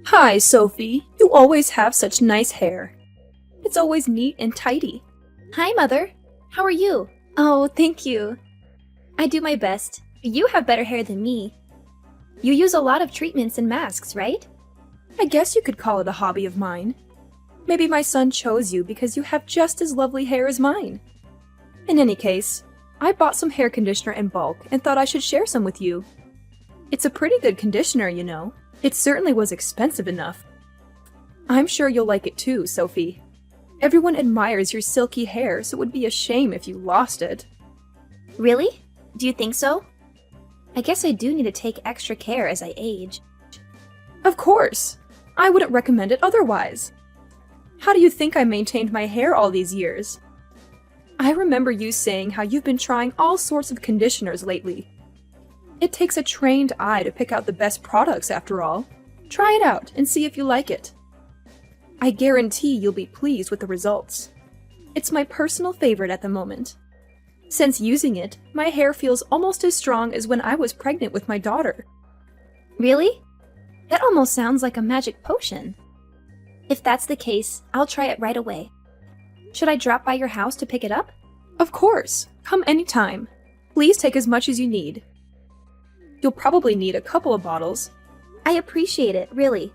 Hi, Sophie. You always have such nice hair. It's always neat and tidy. Hi, Mother. How are you? Oh, thank you. I do my best. You have better hair than me. You use a lot of treatments and masks, right? I guess you could call it a hobby of mine. Maybe my son chose you because you have just as lovely hair as mine. In any case, I bought some hair conditioner in bulk and thought I should share some with you. It's a pretty good conditioner, you know. It certainly was expensive enough. I'm sure you'll like it too, Sophie. Everyone admires your silky hair, so it would be a shame if you lost it. Really? Do you think so? I guess I do need to take extra care as I age. Of course! I wouldn't recommend it otherwise. How do you think I maintained my hair all these years? I remember you saying how you've been trying all sorts of conditioners lately. It takes a trained eye to pick out the best products after all. Try it out and see if you like it. I guarantee you'll be pleased with the results. It's my personal favorite at the moment. Since using it, my hair feels almost as strong as when I was pregnant with my daughter. Really? That almost sounds like a magic potion. If that's the case, I'll try it right away. Should I drop by your house to pick it up? Of course. Come anytime. Please take as much as you need. You'll probably need a couple of bottles. I appreciate it, really.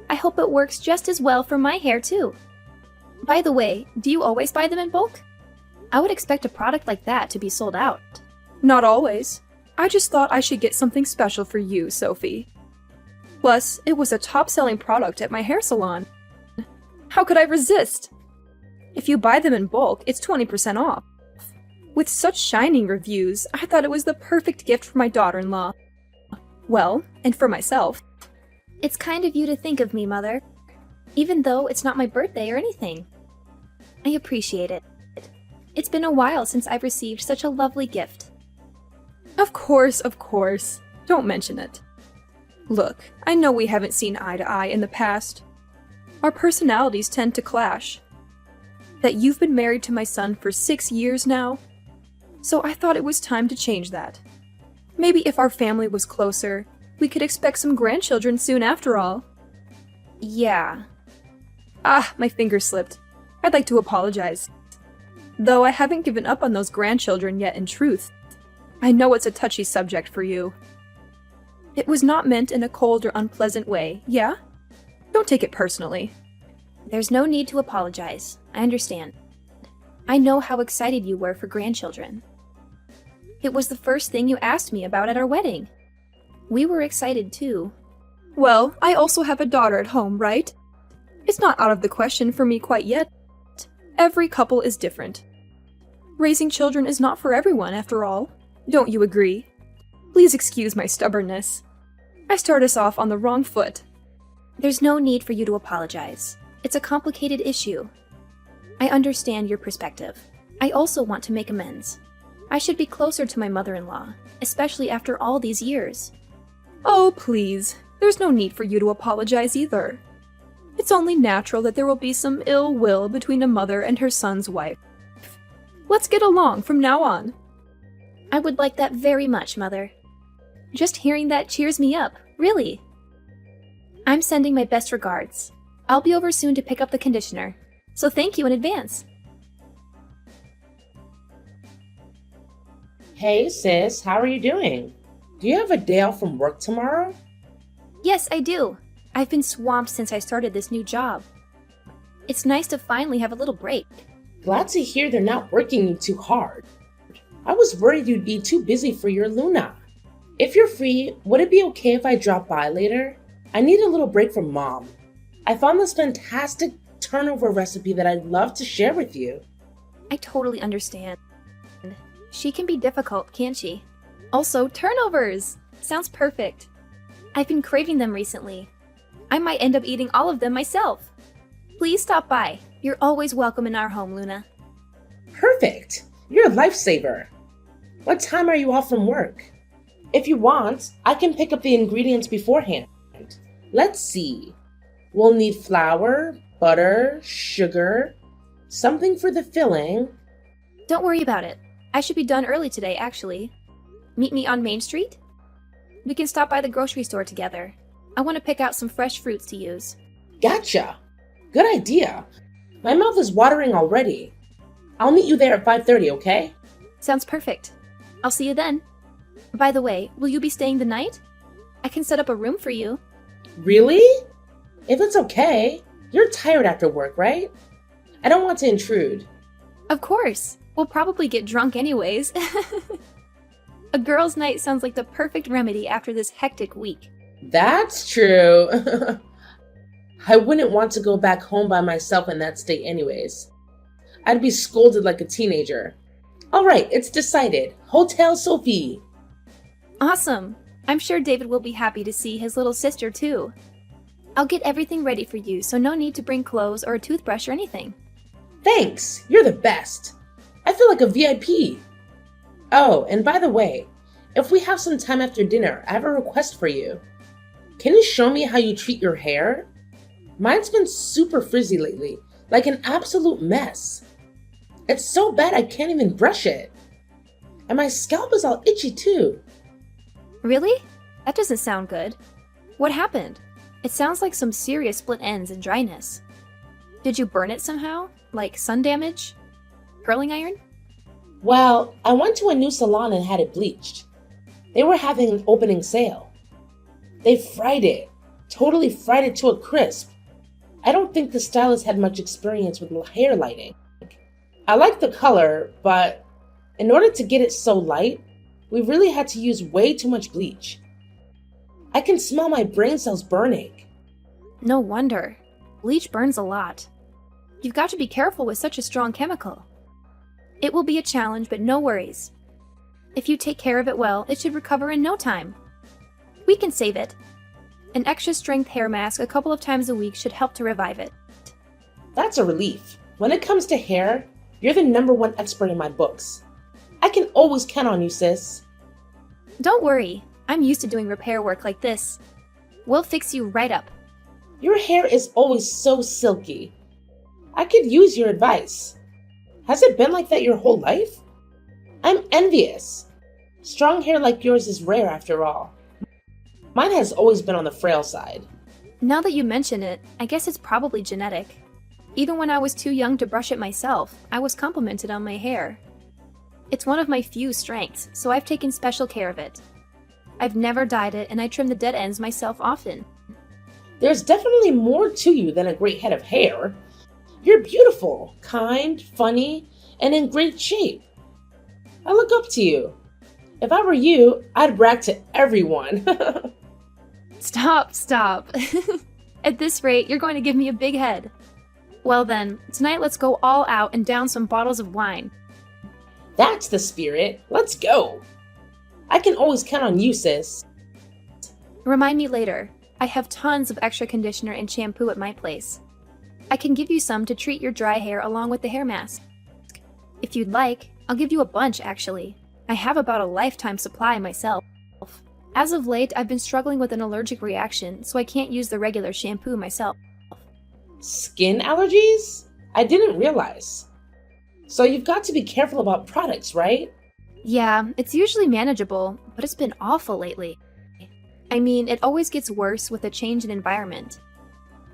I hope it works just as well for my hair, too. By the way, do you always buy them in bulk? I would expect a product like that to be sold out. Not always. I just thought I should get something special for you, Sophie. Plus, it was a top-selling product at my hair salon. How could I resist? If you buy them in bulk, it's 20% off. With such shining reviews, I thought it was the perfect gift for my daughter-in-law. Well, and for myself. It's kind of you to think of me, Mother. Even though it's not my birthday or anything. I appreciate it. It's been a while since I've received such a lovely gift. Of course, of course. Don't mention it. Look, I know we haven't seen eye to eye in the past. Our personalities tend to clash. That you've been married to my son for 6 years now, so I thought it was time to change that. Maybe if our family was closer, we could expect some grandchildren soon after all. Yeah. Ah, my finger slipped. I'd like to apologize. Though I haven't given up on those grandchildren yet in truth. I know it's a touchy subject for you. It was not meant in a cold or unpleasant way, yeah? Don't take it personally. There's no need to apologize. I understand. I know how excited you were for grandchildren. It was the first thing you asked me about at our wedding. We were excited too. Well, I also have a daughter at home, right? It's not out of the question for me quite yet. Every couple is different. Raising children is not for everyone, after all. Don't you agree? Please excuse my stubbornness. I start us off on the wrong foot. There's no need for you to apologize. It's a complicated issue. I understand your perspective. I also want to make amends. I should be closer to my mother-in-law, especially after all these years. Oh, please. There's no need for you to apologize either. It's only natural that there will be some ill will between a mother and her son's wife. Let's get along from now on. I would like that very much, Mother. Just hearing that cheers me up, really. I'm sending my best regards. I'll be over soon to pick up the conditioner, so thank you in advance. Hey sis, how are you doing? Do you have a day off from work tomorrow? Yes, I do. I've been swamped since I started this new job. It's nice to finally have a little break. Glad to hear they're not working you too hard. I was worried you'd be too busy for your Luna. If you're free, would it be okay if I drop by later? I need a little break from Mom. I found this fantastic turnover recipe that I'd love to share with you. I totally understand. She can be difficult, can't she? Also, turnovers! Sounds perfect. I've been craving them recently. I might end up eating all of them myself. Please stop by. You're always welcome in our home, Luna. Perfect! You're a lifesaver. What time are you off from work? If you want, I can pick up the ingredients beforehand. Let's see. We'll need flour, butter, sugar, something for the filling. Don't worry about it. I should be done early today, actually. Meet me on Main Street? We can stop by the grocery store together. I want to pick out some fresh fruits to use. Gotcha. Good idea. My mouth is watering already. I'll meet you there at 5:30, okay? Sounds perfect. I'll see you then. By the way, will you be staying the night? I can set up a room for you. Really? If it's okay. You're tired after work, right? I don't want to intrude. Of course. We'll probably get drunk anyways. A girls' night sounds like the perfect remedy after this hectic week. That's true. I wouldn't want to go back home by myself in that state anyways. I'd be scolded like a teenager. All right, it's decided. Hotel Sophie. Awesome. I'm sure David will be happy to see his little sister too. I'll get everything ready for you, so no need to bring clothes or a toothbrush or anything. Thanks. You're the best. I feel like a VIP. Oh, and by the way, if we have some time after dinner, I have a request for you. Can you show me how you treat your hair? Mine's been super frizzy lately, like an absolute mess. It's so bad I can't even brush it. And my scalp is all itchy too. Really? That doesn't sound good. What happened? It sounds like some serious split ends and dryness. Did you burn it somehow? Like sun damage? Curling iron? Well, I went to a new salon and had it bleached. They were having an opening sale. They fried it, totally fried it to a crisp. I don't think the stylist had much experience with hair lighting. I like the color, but in order to get it so light, we really had to use way too much bleach. I can smell my brain cells burning. No wonder. Bleach burns a lot. You've got to be careful with such a strong chemical. It will be a challenge, but no worries. If you take care of it well, it should recover in no time. We can save it. An extra strength hair mask a couple of times a week should help to revive it. That's a relief. When it comes to hair, you're the #1 expert in my books. I can always count on you, sis. Don't worry, I'm used to doing repair work like this. We'll fix you right up. Your hair is always so silky. I could use your advice. Has it been like that your whole life? I'm envious. Strong hair like yours is rare after all. Mine has always been on the frail side. Now that you mention it, I guess it's probably genetic. Even when I was too young to brush it myself, I was complimented on my hair. It's one of my few strengths, so I've taken special care of it. I've never dyed it, and I trim the dead ends myself often. There's definitely more to you than a great head of hair. You're beautiful, kind, funny, and in great shape. I look up to you. If I were you, I'd brag to everyone. Stop. At this rate, you're going to give me a big head. Well then, tonight let's go all out and down some bottles of wine. That's the spirit. Let's go. I can always count on you, sis. Remind me later. I have tons of extra conditioner and shampoo at my place. I can give you some to treat your dry hair along with the hair mask. If you'd like, I'll give you a bunch actually. I have about a lifetime supply myself. As of late, I've been struggling with an allergic reaction, so I can't use the regular shampoo myself. Skin allergies? I didn't realize. So you've got to be careful about products, right? Yeah, it's usually manageable, but it's been awful lately. I mean, it always gets worse with a change in environment.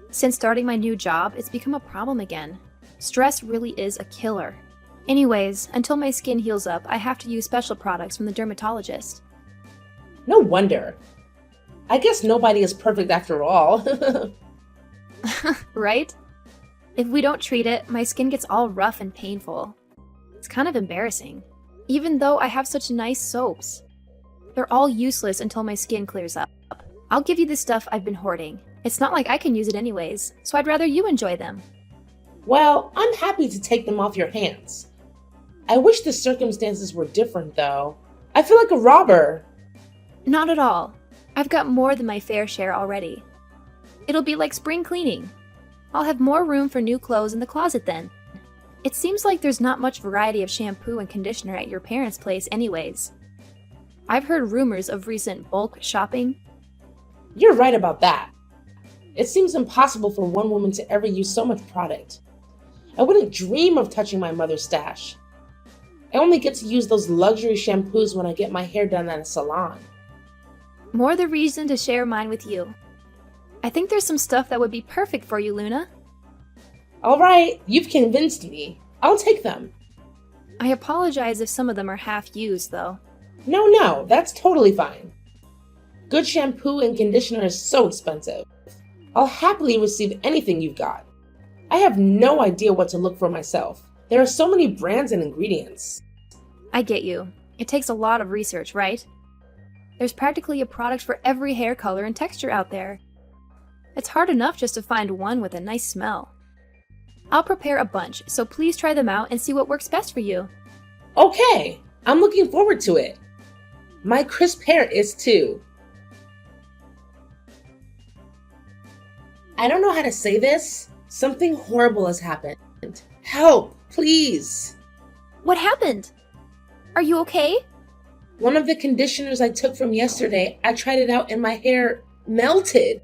Since starting my new job, it's become a problem again. Stress really is a killer. Anyways, until my skin heals up, I have to use special products from the dermatologist. No wonder. I guess nobody is perfect after all. Right? If we don't treat it, my skin gets all rough and painful. It's kind of embarrassing. Even though I have such nice soaps. They're all useless until my skin clears up. I'll give you the stuff I've been hoarding. It's not like I can use it anyways, so I'd rather you enjoy them. Well, I'm happy to take them off your hands. I wish the circumstances were different, though. I feel like a robber. Not at all. I've got more than my fair share already. It'll be like spring cleaning. I'll have more room for new clothes in the closet then. It seems like there's not much variety of shampoo and conditioner at your parents' place anyways. I've heard rumors of recent bulk shopping. You're right about that. It seems impossible for one woman to ever use so much product. I wouldn't dream of touching my mother's stash. I only get to use those luxury shampoos when I get my hair done at a salon. More the reason to share mine with you. I think there's some stuff that would be perfect for you, Luna. All right, you've convinced me. I'll take them. I apologize if some of them are half used, though. No, that's totally fine. Good shampoo and conditioner is so expensive. I'll happily receive anything you've got. I have no idea what to look for myself. There are so many brands and ingredients. I get you. It takes a lot of research, right? There's practically a product for every hair color and texture out there. It's hard enough just to find one with a nice smell. I'll prepare a bunch, so please try them out and see what works best for you. Okay, I'm looking forward to it. My crisp hair is too. I don't know how to say this. Something horrible has happened. Help, please. What happened? Are you okay? One of the conditioners I took from yesterday, I tried it out and my hair melted.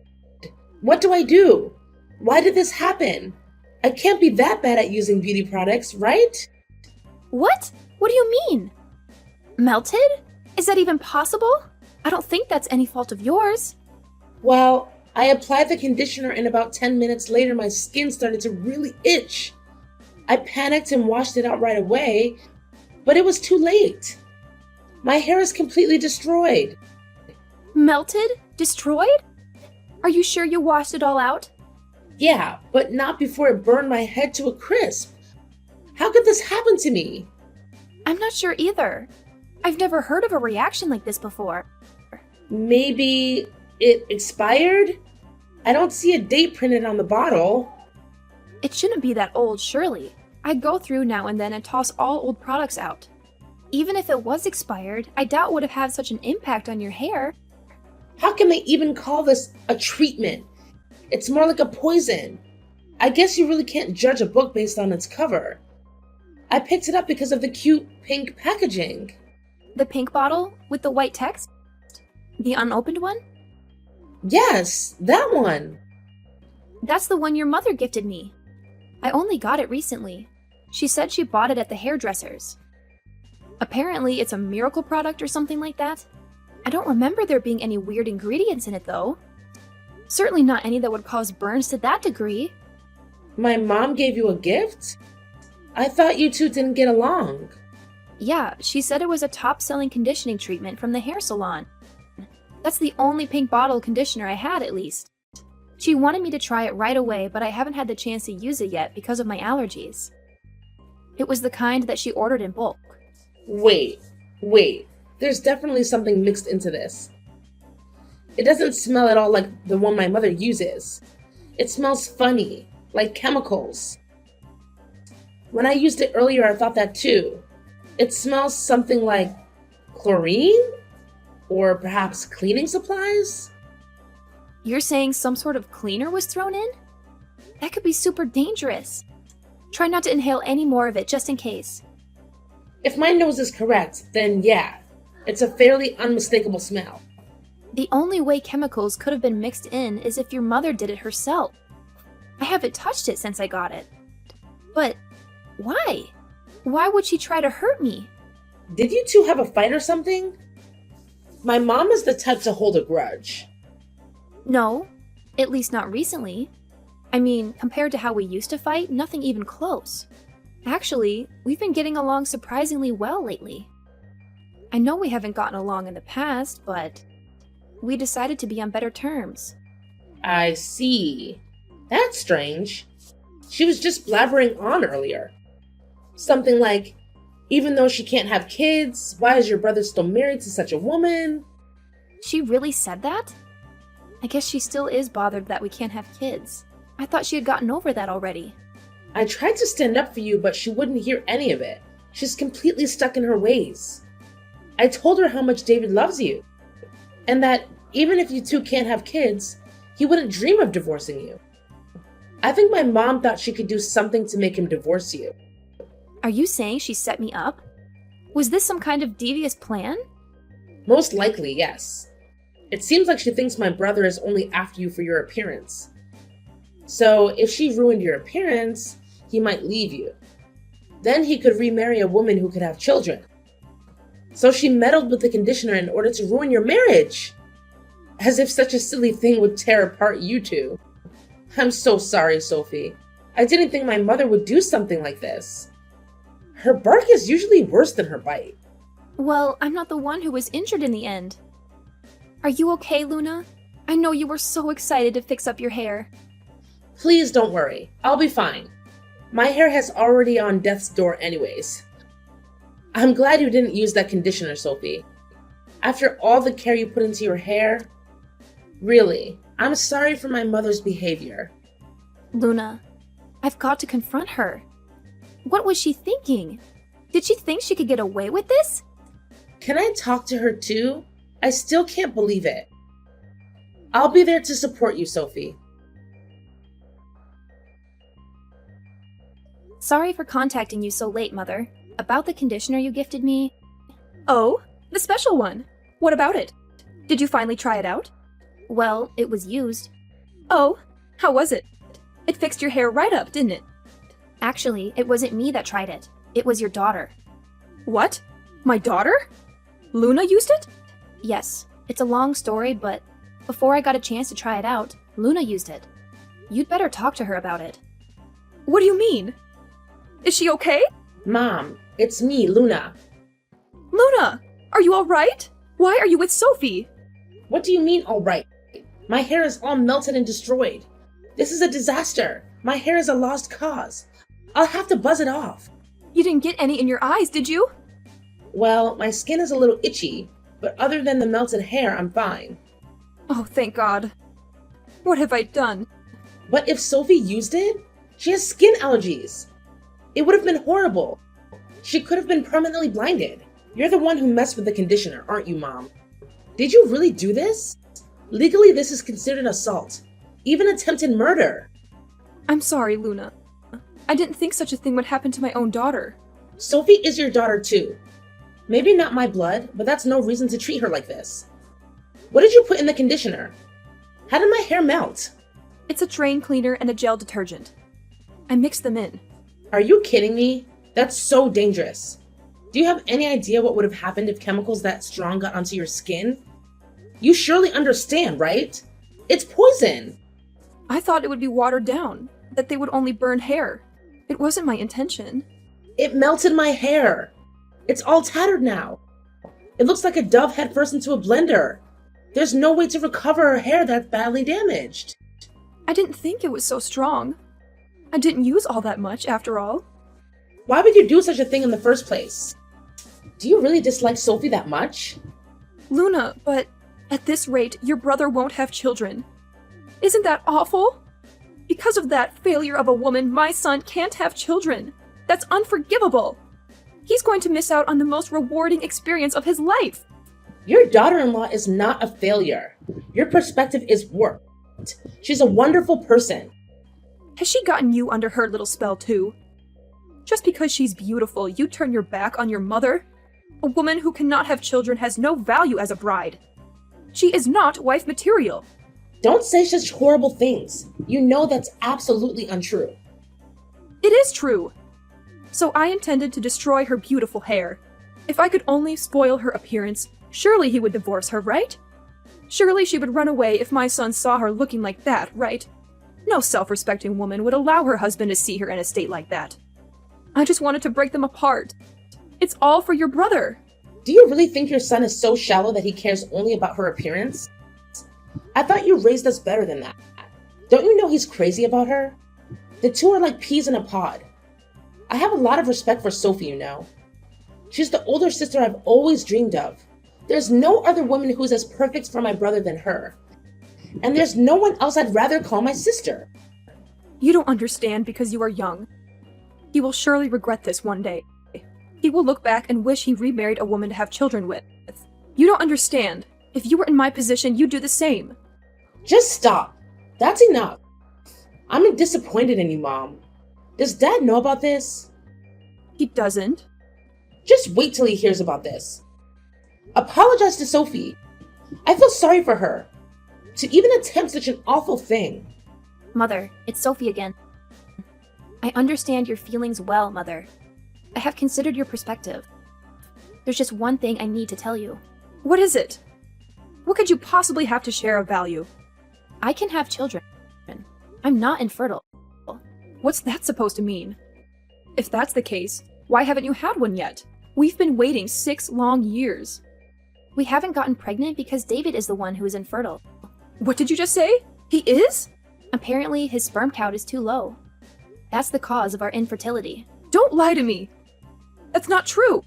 What do I do? Why did this happen? I can't be that bad at using beauty products, right? What? What do you mean? Melted? Is that even possible? I don't think that's any fault of yours. Well, I applied the conditioner and about 10 minutes later my skin started to really itch. I panicked and washed it out right away, but it was too late. My hair is completely destroyed. Melted? Destroyed? Are you sure you washed it all out? Yeah, but not before it burned my head to a crisp. How could this happen to me? I'm not sure either. I've never heard of a reaction like this before. Maybe it expired? I don't see a date printed on the bottle. It shouldn't be that old, surely. I go through now and then and toss all old products out. Even if it was expired, I doubt it would have had such an impact on your hair. How can they even call this a treatment? It's more like a poison. I guess you really can't judge a book based on its cover. I picked it up because of the cute pink packaging. The pink bottle with the white text? The unopened one? Yes, that one. That's the one your mother gifted me. I only got it recently. She said she bought it at the hairdresser's. Apparently, it's a miracle product or something like that. I don't remember there being any weird ingredients in it, though. Certainly not any that would cause burns to that degree. My mom gave you a gift? I thought you two didn't get along. Yeah, she said it was a top-selling conditioning treatment from the hair salon. That's the only pink bottle conditioner I had, at least. She wanted me to try it right away, but I haven't had the chance to use it yet because of my allergies. It was the kind that she ordered in bulk. Wait. There's definitely something mixed into this. It doesn't smell at all like the one my mother uses. It smells funny, like chemicals. When I used it earlier, I thought that too. It smells something like chlorine? Or perhaps cleaning supplies? You're saying some sort of cleaner was thrown in? That could be super dangerous. Try not to inhale any more of it, just in case. If my nose is correct, then yeah, it's a fairly unmistakable smell. The only way chemicals could have been mixed in is if your mother did it herself. I haven't touched it since I got it. But why? Why would she try to hurt me? Did you two have a fight or something? My mom is the type to hold a grudge. No, at least not recently. I mean, compared to how we used to fight, nothing even close. Actually, we've been getting along surprisingly well lately. I know we haven't gotten along in the past, but we decided to be on better terms. I see. That's strange. She was just blabbering on earlier. Something like, even though she can't have kids, why is your brother still married to such a woman? She really said that? I guess she still is bothered that we can't have kids. I thought she had gotten over that already. I tried to stand up for you, but she wouldn't hear any of it. She's completely stuck in her ways. I told her how much David loves you, and that even if you two can't have kids, he wouldn't dream of divorcing you. I think my mom thought she could do something to make him divorce you. Are you saying she set me up? Was this some kind of devious plan? Most likely, yes. It seems like she thinks my brother is only after you for your appearance. So if she ruined your appearance, he might leave you. Then he could remarry a woman who could have children. So she meddled with the conditioner in order to ruin your marriage. As if such a silly thing would tear apart you two. I'm so sorry, Sophie. I didn't think my mother would do something like this. Her bark is usually worse than her bite. Well, I'm not the one who was injured in the end. Are you okay, Luna? I know you were so excited to fix up your hair. Please don't worry. I'll be fine. My hair has already on death's door anyways. I'm glad you didn't use that conditioner, Sophie. After all the care you put into your hair, really, I'm sorry for my mother's behavior. Luna, I've got to confront her. What was she thinking? Did she think she could get away with this? Can I talk to her too? I still can't believe it. I'll be there to support you, Sophie. Sorry for contacting you so late, Mother. About the conditioner you gifted me. Oh, the special one. What about it? Did you finally try it out? Well, it was used. Oh, how was it? It fixed your hair right up, didn't it? Actually, it wasn't me that tried it. It was your daughter. What? My daughter? Luna used it? Yes, it's a long story, but before I got a chance to try it out, Luna used it. You'd better talk to her about it. What do you mean? Is she okay? Mom, it's me, Luna. Luna, are you all right? Why are you with Sophie? What do you mean, all right? My hair is all melted and destroyed. This is a disaster. My hair is a lost cause. I'll have to buzz it off. You didn't get any in your eyes, did you? Well, my skin is a little itchy, but other than the melted hair, I'm fine. Oh, thank God. What have I done? But if Sophie used it, she has skin allergies. It would have been horrible. She could have been permanently blinded. You're the one who messed with the conditioner, aren't you, Mom? Did you really do this? Legally, this is considered assault, even attempted murder. I'm sorry, Luna. I didn't think such a thing would happen to my own daughter. Sophie is your daughter too. Maybe not my blood, but that's no reason to treat her like this. What did you put in the conditioner? How did my hair melt? It's a drain cleaner and a gel detergent. I mixed them in. Are you kidding me? That's so dangerous. Do you have any idea what would have happened if chemicals that strong got onto your skin? You surely understand, right? It's poison. I thought it would be watered down, that they would only burn hair. It wasn't my intention. It melted my hair. It's all tattered now. It looks like a dove head first into a blender. There's no way to recover her hair that's badly damaged. I didn't think it was so strong. I didn't use all that much, after all. Why would you do such a thing in the first place? Do you really dislike Sophie that much? Luna, but at this rate, your brother won't have children. Isn't that awful? Because of that failure of a woman, my son can't have children. That's unforgivable. He's going to miss out on the most rewarding experience of his life. Your daughter-in-law is not a failure. Your perspective is warped. She's a wonderful person. Has she gotten you under her little spell too? Just because she's beautiful, you turn your back on your mother? A woman who cannot have children has no value as a bride. She is not wife material. Don't say such horrible things. You know that's absolutely untrue. It is true. So I intended to destroy her beautiful hair. If I could only spoil her appearance, surely he would divorce her, right? Surely she would run away if my son saw her looking like that, right? No self-respecting woman would allow her husband to see her in a state like that. I just wanted to break them apart. It's all for your brother. Do you really think your son is so shallow that he cares only about her appearance? I thought you raised us better than that. Don't you know he's crazy about her? The two are like peas in a pod. I have a lot of respect for Sophie, you know. She's the older sister I've always dreamed of. There's no other woman who's as perfect for my brother than her. And there's no one else I'd rather call my sister. You don't understand because you are young. He will surely regret this one day. He will look back and wish he remarried a woman to have children with. You don't understand. If you were in my position, you'd do the same. Just stop. That's enough. I'm disappointed in you, Mom. Does Dad know about this? He doesn't. Just wait till he hears about this. Apologize to Sophie. I feel sorry for her. To even attempt such an awful thing. Mother, it's Sophie again. I understand your feelings well, Mother. I have considered your perspective. There's just one thing I need to tell you. What is it? What could you possibly have to share of value? I can have children. I'm not infertile. What's that supposed to mean? If that's the case, why haven't you had one yet? We've been waiting 6 long years. We haven't gotten pregnant because David is the one who is infertile. What did you just say? He is? Apparently, his sperm count is too low. That's the cause of our infertility. Don't lie to me. That's not true.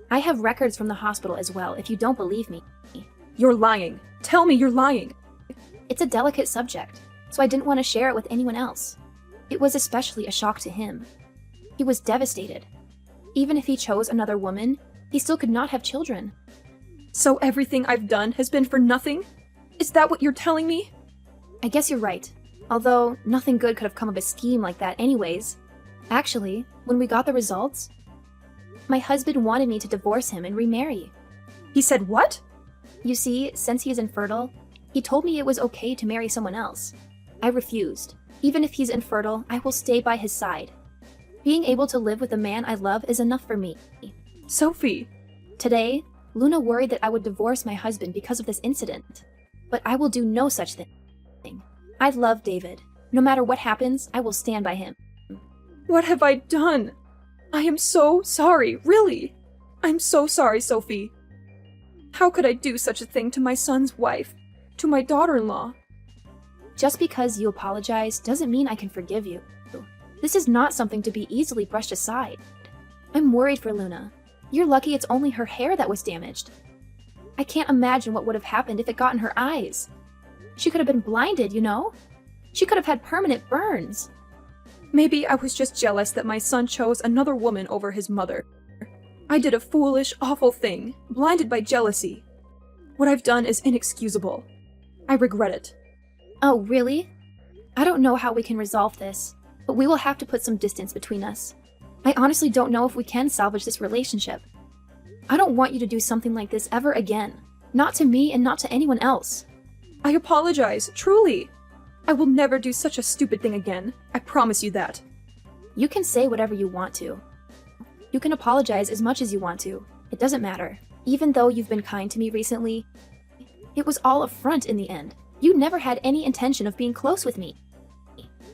I have records from the hospital as well, if you don't believe me. You're lying. Tell me you're lying. It's a delicate subject, so I didn't want to share it with anyone else. It was especially a shock to him. He was devastated. Even if he chose another woman, he still could not have children. So everything I've done has been for nothing? Is that what you're telling me? I guess you're right. Although, nothing good could have come of a scheme like that anyways. Actually, when we got the results, my husband wanted me to divorce him and remarry. He said what? You see, since he is infertile, he told me it was okay to marry someone else. I refused. Even if he's infertile, I will stay by his side. Being able to live with the man I love is enough for me. Sophie. Today, Luna worried that I would divorce my husband because of this incident. But I will do no such thing. I love David. No matter what happens, I will stand by him. What have I done? I am so sorry, really. I'm so sorry, Sophie. How could I do such a thing to my son's wife? To my daughter-in-law? Just because you apologize doesn't mean I can forgive you. This is not something to be easily brushed aside. I'm worried for Luna. You're lucky it's only her hair that was damaged. I can't imagine what would have happened if it got in her eyes. She could have been blinded, you know? She could have had permanent burns. Maybe I was just jealous that my son chose another woman over his mother. I did a foolish, awful thing, blinded by jealousy. What I've done is inexcusable. I regret it. Oh, really? I don't know how we can resolve this, but we will have to put some distance between us. I honestly don't know if we can salvage this relationship. I don't want you to do something like this ever again. Not to me and not to anyone else. I apologize, truly. I will never do such a stupid thing again. I promise you that. You can say whatever you want to. You can apologize as much as you want to. It doesn't matter. Even though you've been kind to me recently, it was all a front in the end. You never had any intention of being close with me.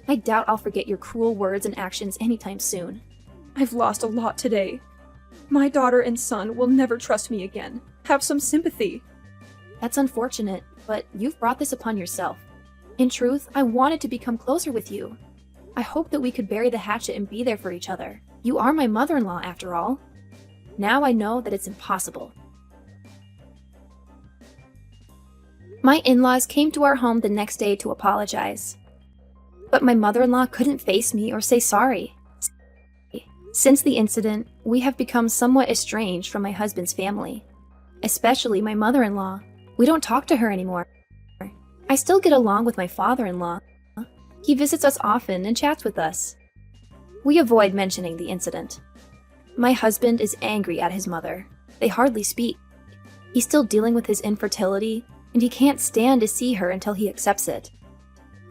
I doubt I'll forget your cruel words and actions anytime soon. I've lost a lot today. My daughter and son will never trust me again. Have some sympathy. That's unfortunate, but you've brought this upon yourself. In truth, I wanted to become closer with you. I hoped that we could bury the hatchet and be there for each other. You are my mother-in-law, after all. Now I know that it's impossible. My in-laws came to our home the next day to apologize. But my mother-in-law couldn't face me or say sorry. Since the incident, we have become somewhat estranged from my husband's family. Especially my mother-in-law. We don't talk to her anymore. I still get along with my father-in-law. He visits us often and chats with us. We avoid mentioning the incident. My husband is angry at his mother. They hardly speak. He's still dealing with his infertility, and he can't stand to see her until he accepts it.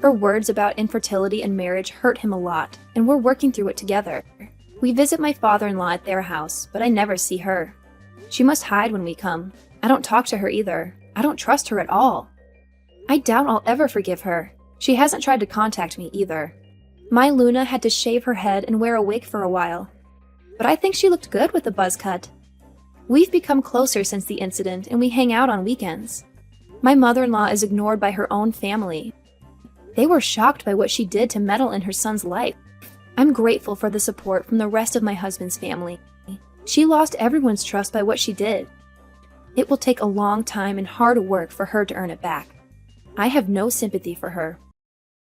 Her words about infertility and marriage hurt him a lot, and we're working through it together. We visit my father-in-law at their house, but I never see her. She must hide when we come. I don't talk to her either. I don't trust her at all. I doubt I'll ever forgive her. She hasn't tried to contact me either. My Luna had to shave her head and wear a wig for a while. But I think she looked good with the buzz cut. We've become closer since the incident, and we hang out on weekends. My mother-in-law is ignored by her own family. They were shocked by what she did to meddle in her son's life. I'm grateful for the support from the rest of my husband's family. She lost everyone's trust by what she did. It will take a long time and hard work for her to earn it back. I have no sympathy for her.